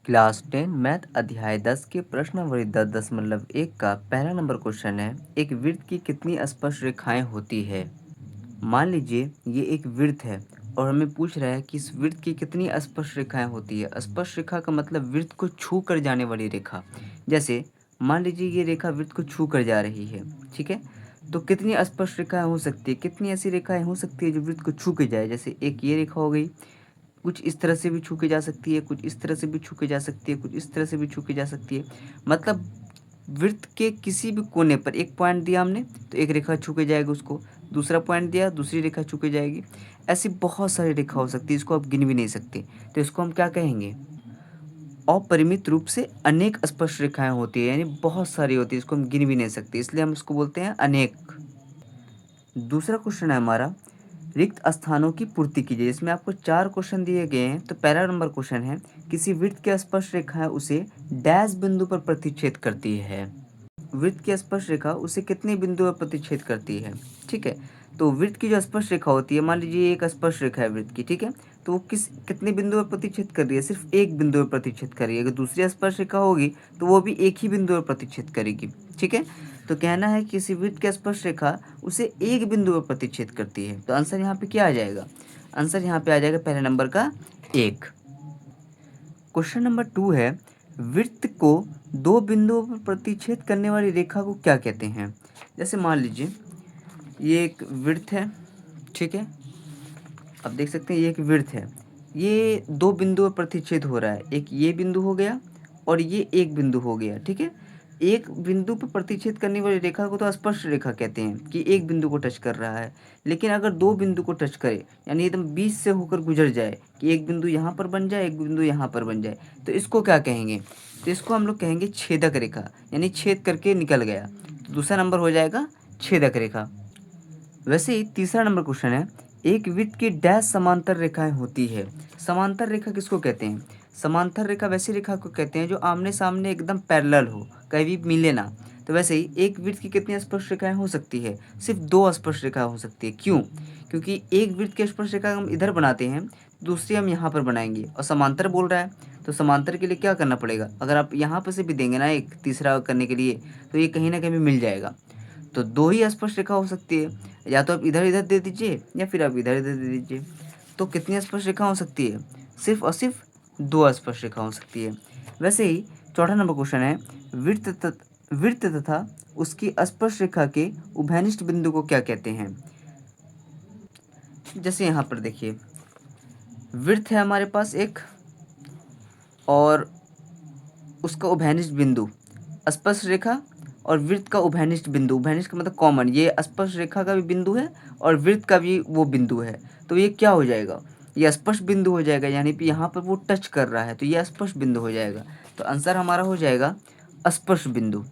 Class 10 math अध्याय 10 के प्रश्न नंबर 10.1 का पहला नंबर क्वेश्चन है, एक वृत्त की कितनी स्पर्श रेखाएं होती है। मान लीजिए ये एक वृत्त है और हमें पूछ रहा है कि इस वृत्त की कितनी स्पर्श रेखाएं होती है। स्पर्श रेखा का मतलब वृत्त को छू कर जाने वाली रेखा। जैसे मान लीजिए ये रेखा वृत्त को छू कर जा रही है, ठीक है। तो कितनी स्पर्श रेखाएं हो सकती है, कितनी ऐसी रेखाएं हो सकती है जो वृत्त को छू के जाए। जैसे एक ये रेखा हो गई, कुछ इस तरह से भी छू के जा सकती है, कुछ इस तरह से भी छू के जा सकती है, कुछ इस तरह से भी छू के जा सकती है। मतलब वृत्त के किसी भी कोने पर एक पॉइंट दिया हमने तो एक रेखा छू के जाएगी उसको, दूसरा पॉइंट दिया दूसरी रेखा छू के जाएगी। ऐसी बहुत सारी रेखा हो सकती है, इसको आप गिन भी नहीं सकते। तो इसको हम क्या कहेंगे, अपरिमित रूप से अनेक स्पर्श रेखाएं होती है, यानी बहुत सारी होती है, इसको हम गिन भी नहीं सकते, इसलिए हम इसको बोलते हैं अनेक। दूसरा क्वेश्चन है हमारा, रिक्त स्थानों की पूर्ति कीजिए। इसमें आपको 4 क्वेश्चन दिए गए हैं। तो पहला नंबर क्वेश्चन है, किसी वृत्त की स्पर्श रेखा उसे डैश बिंदु पर प्रतिच्छेद करती है। वृत्त की स्पर्श रेखा उसे कितने बिंदु पर प्रतिच्छेद करती है, ठीक है। तो वृत्त की जो स्पर्श रेखा होती है, मान लीजिए एक स्पर्श रेखा है वृत्त की, ठीक है। तो वो कितने बिंदु पर प्रतिच्छेद कर रही है, सिर्फ एक बिंदु पर प्रतिच्छेद कर रही है। अगर दूसरी स्पर्श रेखा होगी तो वो भी एक ही बिंदु पर प्रतिच्छेद करेगी, ठीक है। तो कहना है किसी वृत्त की स्पर्श रेखा उसे एक बिंदु पर प्रतिच्छेद करती है। तो आंसर यहाँ पे क्या आ जाएगा, आंसर यहाँ पे आ जाएगा पहले नंबर का 1। क्वेश्चन नंबर 2 है, वृत्त को दो बिंदुओं पर प्रतिच्छेद करने वाली रेखा को क्या कहते हैं। जैसे मान लीजिए ये एक वृत्त है, ठीक है। आप देख सकते हैं ये एक वृत्त है, ये दो बिंदुओं पर प्रतिच्छेद हो रहा है। एक ये बिंदु हो गया और ये एक बिंदु हो गया, ठीक है। एक बिंदु पर प्रतिच्छेद करने वाली रेखा को तो स्पर्श रेखा कहते हैं कि एक बिंदु को टच कर रहा है। लेकिन अगर दो बिंदु को टच करे, यानी एकदम बीच से होकर गुजर जाए, कि एक बिंदु यहाँ पर बन जाए एक बिंदु यहाँ पर बन जाए, तो इसको क्या कहेंगे, तो इसको हम लोग कहेंगे छेदक रेखा, यानी छेद करके निकल गया। तो दूसरा नंबर हो जाएगा छेदक रेखा। वैसे ही तीसरा नंबर क्वेश्चन है, एक वृत्त की डैश समांतर रेखाएं होती है। समांतर रेखा किसको कहते हैं, समांतर रेखा वैसी रेखा को कहते हैं जो आमने सामने एकदम पैरेलल हो, कभी भी मिले ना। तो वैसे ही एक वृत्त की कितनी स्पर्श रेखाएं हो सकती है, सिर्फ 2 स्पर्श रेखा हो सकती है। क्यों, क्योंकि एक वृत्त की स्पर्श रेखा हम इधर बनाते हैं, दूसरी हम यहाँ पर बनाएंगे, और समांतर बोल रहा है तो समांतर के लिए क्या करना पड़ेगा, अगर आप यहाँ पर से भी देंगे ना एक तीसरा करने के लिए, तो ये कहीं ना कहीं मिल जाएगा। तो 2 ही स्पर्श रेखा हो सकती है, या तो आप इधर इधर दे दीजिए या फिर आप इधर इधर दे दीजिए। तो कितनी स्पर्श रेखा हो सकती है, सिर्फ और सिर्फ 2 स्पर्श रेखा हो सकती है। वैसे ही चौथा नंबर क्वेश्चन है, वृत्त तथा उसकी स्पर्श रेखा के उभयनिष्ठ बिंदु को क्या कहते हैं। जैसे यहाँ पर देखिए वृत्त है हमारे पास एक, और उसका उभयनिष्ठ बिंदु स्पर्श रेखा, और वृत्त का उभयनिष्ठ बिंदु, उभयनिष्ठ का मतलब कॉमन, ये स्पर्श रेखा का भी बिंदु है और वृत्त का भी वो बिंदु है। तो ये क्या हो जाएगा, ये स्पर्श बिंदु हो जाएगा, यानी कि यहाँ पर वो टच कर रहा है तो ये स्पर्श बिंदु हो जाएगा। तो आंसर हमारा हो जाएगा स्पर्श बिंदु।